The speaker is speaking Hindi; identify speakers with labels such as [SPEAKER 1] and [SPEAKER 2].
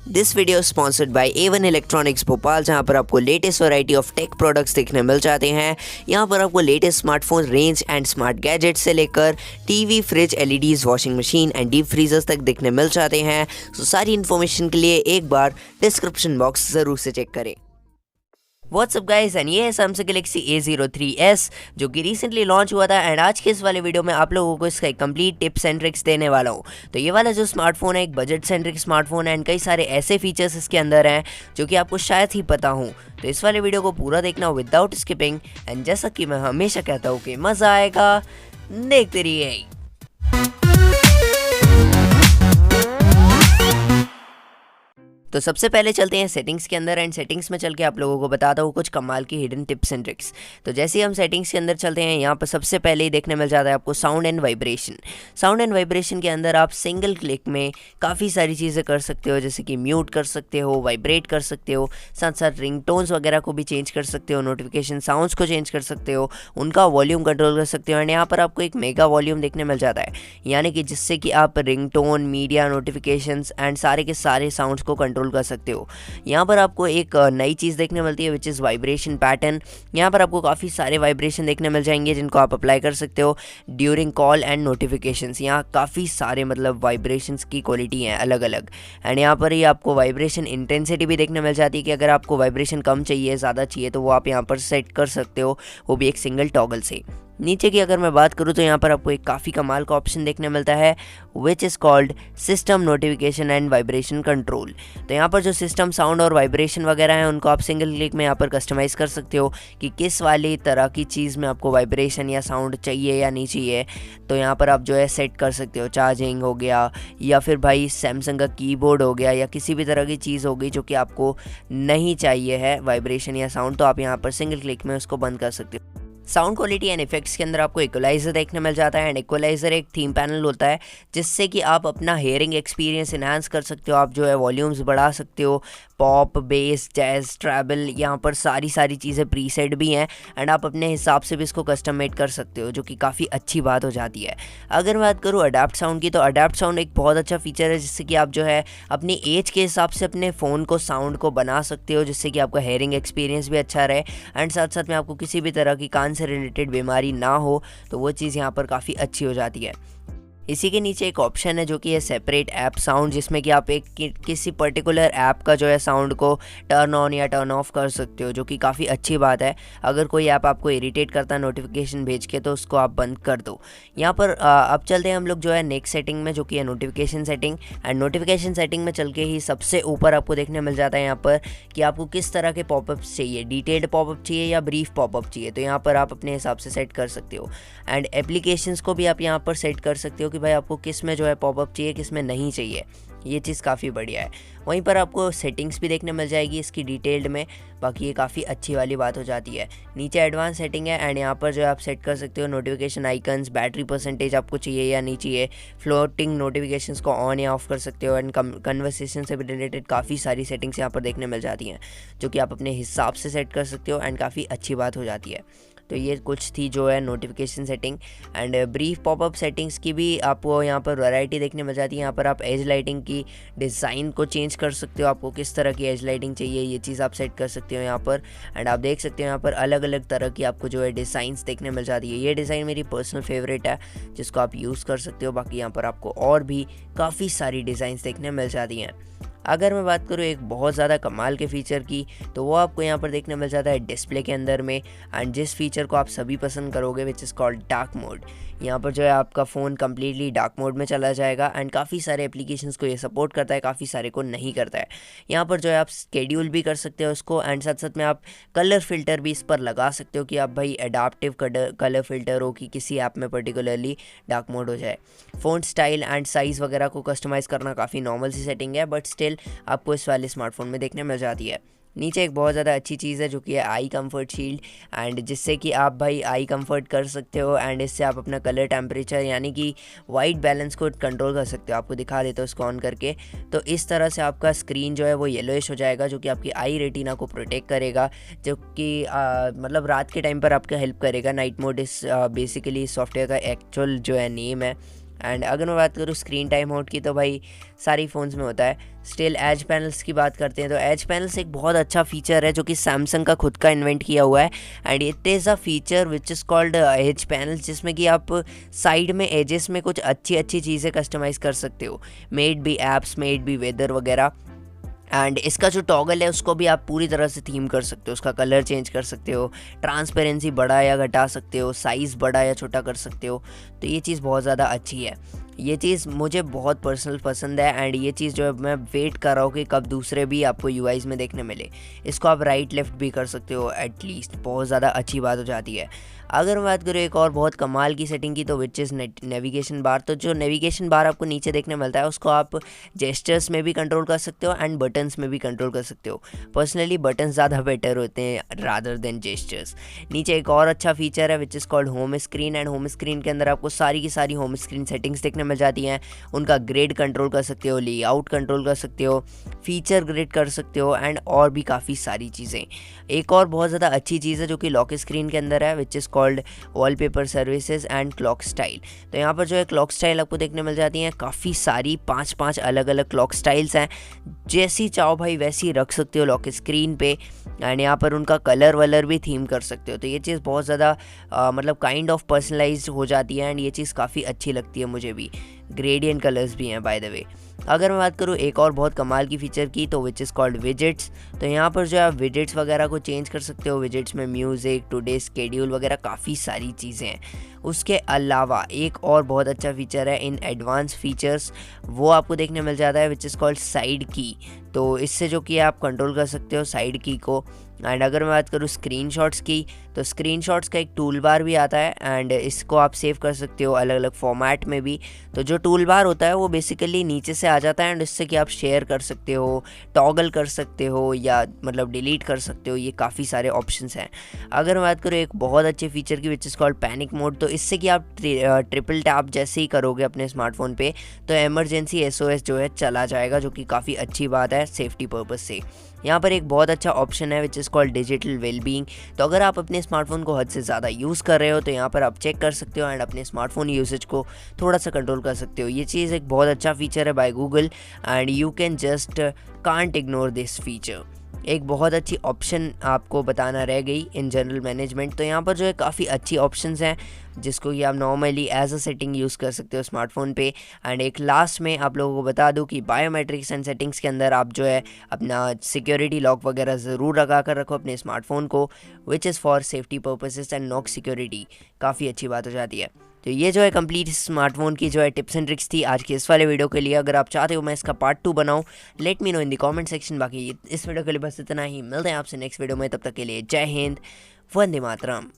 [SPEAKER 1] This video sponsored by A1 electronics Bhopal, जहां पर आपको latest variety of tech products देखने मिल जाते हैं। यहां पर आपको latest smartphone range and smart gadgets से लेकर TV, fridge, LEDs, washing machine and deep freezers तक देखने मिल जाते हैं। तो सारी इन्फॉर्मेशन के लिए एक बार डिस्क्रिप्शन बॉक्स ज़रूर से चेक करें। व्हाट्सअप गाइस, एंड ये है सैमसंग गैलेक्सी A03s जो कि रिसेंटली लॉन्च हुआ था। एंड आज के इस वाले वीडियो में आप लोगों को इसका एक कंप्लीट टिप्स एंड ट्रिक्स देने वाला हूँ। तो ये वाला जो स्मार्टफोन है एक बजट सेंट्रिक स्मार्टफोन है एंड कई सारे ऐसे फीचर्स इसके अंदर हैं जो कि आपको शायद ही पता हो। तो इस वाले वीडियो को पूरा देखना विदाउट स्किपिंग। एंड जैसा कि मैं हमेशा कहता हूँ कि मज़ा आएगा, देखते रहिए। तो सबसे पहले चलते हैं सेटिंग्स के अंदर एंड सेटिंग्स में चल के आप लोगों को बताता हूँ कुछ कमाल की हिडन टिप्स एंड ट्रिक्स। तो जैसे ही हम सेटिंग्स के अंदर चलते हैं, यहाँ पर सबसे पहले ही देखने मिल जाता है आपको sound and vibration. Sound and vibration के अंदर आप सिंगल क्लिक में काफ़ी सारी चीज़ें कर सकते हो, जैसे कि म्यूट कर सकते हो, वाइब्रेट कर सकते हो, साथ साथ रिंगटोन्स वगैरह को भी चेंज कर सकते हो, नोटिफिकेशन साउंड्स को चेंज कर सकते हो, उनका वॉल्यूम कंट्रोल कर सकते हो। एंड यहाँ पर आपको एक मेगा वॉल्यूम देखने मिल जाता है, यानी कि जिससे कि आप रिंगटोन, मीडिया, नोटिफिकेशंस एंड सारे के सारे साउंड्स को कंट्रोल कर सकते हो। यहाँ पर आपको एक नई चीज़ देखने मिलती है विच इज़ वाइब्रेशन पैटर्न। यहाँ पर आपको काफ़ी सारे वाइब्रेशन देखने मिल जाएंगे जिनको आप अप्लाई कर सकते हो ड्यूरिंग कॉल एंड नोटिफिकेशंस। यहाँ काफ़ी सारे वाइब्रेशंस की क्वालिटी हैं अलग अलग। एंड यहाँ पर ही आपको वाइब्रेशन इंटेंसिटी भी देखने मिल जाती है कि अगर आपको वाइब्रेशन कम चाहिए, ज़्यादा चाहिए, तो वो आप यहाँ पर सेट कर सकते हो, वो भी एक सिंगल टॉगल से। नीचे की अगर मैं बात करूँ तो यहाँ पर आपको एक काफ़ी कमाल का ऑप्शन देखने मिलता है विच is called system notification and vibration control. तो यहाँ पर जो सिस्टम साउंड और वाइब्रेशन वगैरह है उनको आप सिंगल क्लिक में यहाँ पर कस्टमाइज़ कर सकते हो कि किस वाली तरह की चीज़ में आपको वाइब्रेशन या साउंड चाहिए या नहीं चाहिए। तो यहाँ पर आप जो है सेट कर सकते हो, चार्जिंग हो गया या फिर भाई सैमसंग का कीबोर्ड हो गया या किसी भी तरह की चीज़ हो गई जो कि आपको नहीं चाहिए है वाइब्रेशन या साउंड, तो आप यहाँ पर सिंगल क्लिक में उसको बंद कर सकते हो। साउंड क्वालिटी एंड इफेक्ट्स के अंदर आपको इक्वलाइज़र देखने मिल जाता है। एंड इक्वलाइज़र एक थीम पैनल होता है जिससे कि आप अपना हेयरिंग एक्सपीरियंस इन्हांस कर सकते हो। आप जो है वॉल्यूम्स बढ़ा सकते हो, पॉप, बेस, जैज़, ट्रैवल, यहाँ पर सारी चीज़ें प्रीसेट भी हैं एंड आप अपने हिसाब से भी इसको कस्टम मेड कर सकते हो, जो कि काफ़ी अच्छी बात हो जाती है। अगर बात करूँ अडैप्ट साउंड की, तो अडैप्ट साउंड एक बहुत अच्छा फीचर है जिससे कि आप जो है अपनी एज के हिसाब से अपने फ़ोन को साउंड को बना सकते हो, जिससे कि आपका हेयरिंग एक्सपीरियंस भी अच्छा रहे एंड साथ साथ में आपको किसी भी तरह की कान से रिलेटेड बीमारी ना हो, तो वो चीज़ यहाँ पर काफ़ी अच्छी हो जाती है। इसी के नीचे एक ऑप्शन है जो कि है सेपरेट ऐप साउंड, जिसमें कि आप एक किसी पर्टिकुलर ऐप का जो है साउंड को टर्न ऑन या टर्न ऑफ कर सकते हो, जो कि काफ़ी अच्छी बात है। अगर कोई ऐप आपको इरिटेट करता है नोटिफिकेशन भेज के, तो उसको आप बंद कर दो। यहाँ पर अब चलते हैं हम लोग जो है नेक्स्ट सेटिंग में, जो कि है notification setting. And notification setting में चल के ही सबसे ऊपर आपको देखने मिल जाता है यहाँ पर कि आपको किस तरह के पॉपअप्स चाहिए, डिटेल्ड पॉपअप चाहिए या ब्रीफ पॉपअप चाहिए। तो यहाँ पर आप अपने हिसाब से सेट कर सकते हो। एंड एप्लीकेशंस को भी आप यहाँ पर सेट कर सकते हो कि भाई आपको किस में जो है पॉपअप चाहिए, किस में नहीं चाहिए। ये चीज़ काफ़ी बढ़िया है। वहीं पर आपको सेटिंग्स भी देखने मिल जाएगी इसकी डिटेल्ड में, बाकी ये काफ़ी अच्छी वाली बात हो जाती है। नीचे एडवांस सेटिंग है एंड यहाँ पर जो है आप सेट कर सकते हो नोटिफिकेशन आइकन्स, बैटरी परसेंटेज आपको चाहिए या नहीं चाहिए, फ्लोटिंग नोटिफिकेशंस को ऑन या ऑफ कर सकते हो। एंड कन्वर्सेशन से भी रिलेटेड काफ़ी सारी सेटिंग्स यहाँ पर देखने मिल जाती हैं जो कि आप अपने हिसाब से सेट कर सकते हो एंड काफ़ी अच्छी बात हो जाती है। तो ये कुछ थी जो है notification setting. And brief popup settings की भी आपको यहाँ पर वैरायटी देखने मिल जाती है। यहाँ पर आप एज लाइटिंग की डिज़ाइन को चेंज कर सकते हो, आपको किस तरह की एज लाइटिंग चाहिए ये चीज़ आप सेट कर सकते हो यहाँ पर। एंड आप देख सकते हो यहाँ पर अलग अलग तरह की आपको जो है डिज़ाइंस देखने मिल जाती है। ये डिज़ाइन मेरी पर्सनल फेवरेट है जिसको आप यूज़ कर सकते हो। बाकी यहाँ पर आपको और भी काफ़ी सारी डिज़ाइंस देखने मिल जाती हैं। अगर मैं बात करूँ एक बहुत ज़्यादा कमाल के फ़ीचर की, तो वो आपको यहाँ पर देखने मिल जाता है डिस्प्ले के अंदर में। एंड जिस फीचर को आप सभी पसंद करोगे विच इज़ कॉल्ड डार्क मोड। यहाँ पर जो है आपका फ़ोन कम्प्लीटली डार्क मोड में चला जाएगा एंड काफ़ी सारे एप्लीकेशंस को ये सपोर्ट करता है, काफ़ी सारे को नहीं करता है। यहाँ पर जो है आप स्केड्यूल भी कर सकते हो उसको एंड साथ साथ में आप कलर फ़िल्टर भी इस पर लगा सकते हो कि आप भाई एडाप्टिव कलर फ़िल्टर हो कि किसी ऐप में पर्टिकुलरली डार्क मोड हो जाए। फ़ॉन्ट स्टाइल एंड साइज़ वगैरह को कस्टमाइज़ करना काफ़ी नॉर्मल सी सेटिंग है, बट स्टिल आपको इस वाले स्मार्टफोन में देखने मिल जाती है। नीचे एक बहुत ज़्यादा अच्छी चीज़ है जो कि है आई कंफर्ट शील्ड, एंड जिससे कि आप भाई आई कंफर्ट कर सकते हो एंड इससे आप अपना कलर टेम्परेचर यानी कि वाइट बैलेंस को कंट्रोल कर सकते हो। आपको दिखा देते हो उसको ऑन करके, तो इस तरह से आपका स्क्रीन जो है वो येलोइश हो जाएगा, जो कि आपकी आई रेटिना को प्रोटेक्ट करेगा, जो कि रात के टाइम पर आपका हेल्प करेगा। नाइट मोड इस बेसिकली सॉफ्टवेयर का एक्चुअल जो है नेम है। एंड अगर मैं बात करूँ स्क्रीन टाइम मोड की, तो भाई सारी फ़ोन्स में होता है। स्टिल एज पैनल्स की बात करते हैं तो एज पैनल्स एक बहुत अच्छा फीचर है जो कि सैमसंग का खुद का इन्वेंट किया हुआ है, and it is a feature which is called edge panels, जिसमें कि आप साइड में एजेस में कुछ अच्छी अच्छी चीज़ें कस्टमाइज़ कर सकते हो, maybe apps, maybe weather वगैरह। एंड इसका जो टॉगल है उसको भी आप पूरी तरह से थीम कर सकते हो, उसका कलर चेंज कर सकते हो, ट्रांसपेरेंसी बढ़ा या घटा सकते हो, साइज़ बड़ा या छोटा कर सकते हो। तो ये चीज़ बहुत ज़्यादा अच्छी है, ये चीज़ मुझे बहुत पर्सनल पसंद है, एंड ये चीज़ जो है मैं वेट कर रहा हूँ कि कब दूसरे भी आपको यूआईज़ में देखने मिले। इसको आप राइट लेफ़्ट भी कर सकते हो एटलीस्ट, बहुत ज़्यादा अच्छी बात हो जाती है। अगर मैं बात करूँ एक और बहुत कमाल की सेटिंग की, तो विच इज़ नेविगेशन बार। तो जो नेविगेशन बार आपको नीचे देखने मिलता है उसको आप जेस्चर्स में भी कंट्रोल कर सकते हो एंड बटन्स में भी कंट्रोल कर सकते हो। पर्सनली बटन्स ज़्यादा बेटर होते हैं रादर देन जेस्चर्स। नीचे एक और अच्छा फीचर है विच is called home screen, and home screen के अंदर आपको सारी की सारी होम स्क्रीन सेटिंग्स देखने मिल जाती हैं। उनका ग्रेड कंट्रोल कर सकते हो, लेआउट कंट्रोल कर सकते हो, फीचर ग्रेड कर सकते हो, एंड और भी काफ़ी सारी चीज़ें। एक और बहुत ज़्यादा अच्छी चीज़ है जो कि लॉक स्क्रीन के अंदर है विच is called wallpaper services and clock style. तो यहाँ पर जो है क्लॉक स्टाइल आपको देखने मिल जाती हैं, काफ़ी सारी 5-5 अलग अलग क्लॉक स्टाइल्स हैं, जैसी चाहो भाई वैसी रख सकते हो लॉक स्क्रीन पे, एंड यहाँ पर उनका कलर वलर भी थीम कर सकते हो। तो ये चीज़ बहुत ज़्यादा मतलब काइंड ऑफ पर्सनलाइज्ड हो जाती है, एंड ये चीज़ काफ़ी अच्छी लगती है मुझे भी। ग्रेडियंट कलर्स भी हैं बाय द वे। अगर मैं बात करूँ एक और बहुत कमाल की फ़ीचर की, तो विच इज़ कॉल्ड विजेट्स। तो यहाँ पर जो है आप विजेट्स वगैरह को चेंज कर सकते हो, विजेट्स में म्यूज़िक, टुडे स्केड्यूल वगैरह काफ़ी सारी चीज़ें हैं। उसके अलावा एक और बहुत अच्छा फीचर है इन एडवांस फीचर्स, वो आपको देखने मिल जाता है विच इज़ कॉल्ड साइड की। तो इससे जो कि आप कंट्रोल कर सकते हो साइड की को। एंड अगर मैं बात करूँ स्क्रीनशॉट्स की, तो स्क्रीनशॉट्स का एक टूल बार भी आता है, एंड इसको आप सेव कर सकते हो अलग अलग फॉर्मेट में भी। तो जो टूल बार होता है वो बेसिकली नीचे से आ जाता है, एंड इससे कि आप शेयर कर सकते हो, टॉगल कर सकते हो, या मतलब डिलीट कर सकते हो। ये काफ़ी सारे ऑप्शंस हैं। अगर मैं बात करूँ एक बहुत अच्छे फीचर की विच इज़ कॉल्ड पैनिक मोड, तो इससे कि आप ट्रिपल टैप जैसे ही करोगे अपने स्मार्टफोन पे तो इमरजेंसी एसओएस जो है चला जाएगा, जो कि काफ़ी अच्छी बात है सेफ्टी पर्पज़ से। यहाँ पर एक बहुत अच्छा ऑप्शन है विच इज़ कॉल्ड डिजिटल वेलबींग। तो अगर आप अपने स्मार्टफोन को हद से ज़्यादा यूज़ कर रहे हो तो यहाँ पर आप चेक कर सकते हो, एंड अपने स्मार्टफोन यूसेज को थोड़ा सा कंट्रोल कर सकते हो। ये चीज़ एक बहुत अच्छा फीचर है by Google, and you can just can't ignore this feature. एक बहुत अच्छी ऑप्शन आपको बताना रह गई इन जनरल मैनेजमेंट। तो यहाँ पर जो है काफ़ी अच्छी ऑप्शंस हैं जिसको कि आप normally as a setting use कर सकते हो स्मार्टफोन पे। एंड एक लास्ट में आप लोगों को बता दूं कि बायोमेट्रिक्स एंड सेटिंग्स के अंदर आप जो है अपना सिक्योरिटी लॉक वगैरह ज़रूर लगा कर रखो अपने स्मार्टफोन को, which is for safety purposes and knock security. काफ़ी अच्छी बात हो जाती है। तो ये जो है कंप्लीट स्मार्टफोन की जो है टिप्स एंड ट्रिक्स थी आज के इस वाले वीडियो के लिए। अगर आप चाहते हो मैं इसका पार्ट 2 बनाऊं, let me know in the comment section. बाकी इस वीडियो के लिए बस इतना ही, मिलते हैं आपसे नेक्स्ट वीडियो में, तब तक के लिए जय हिंद, वंदे मातरम।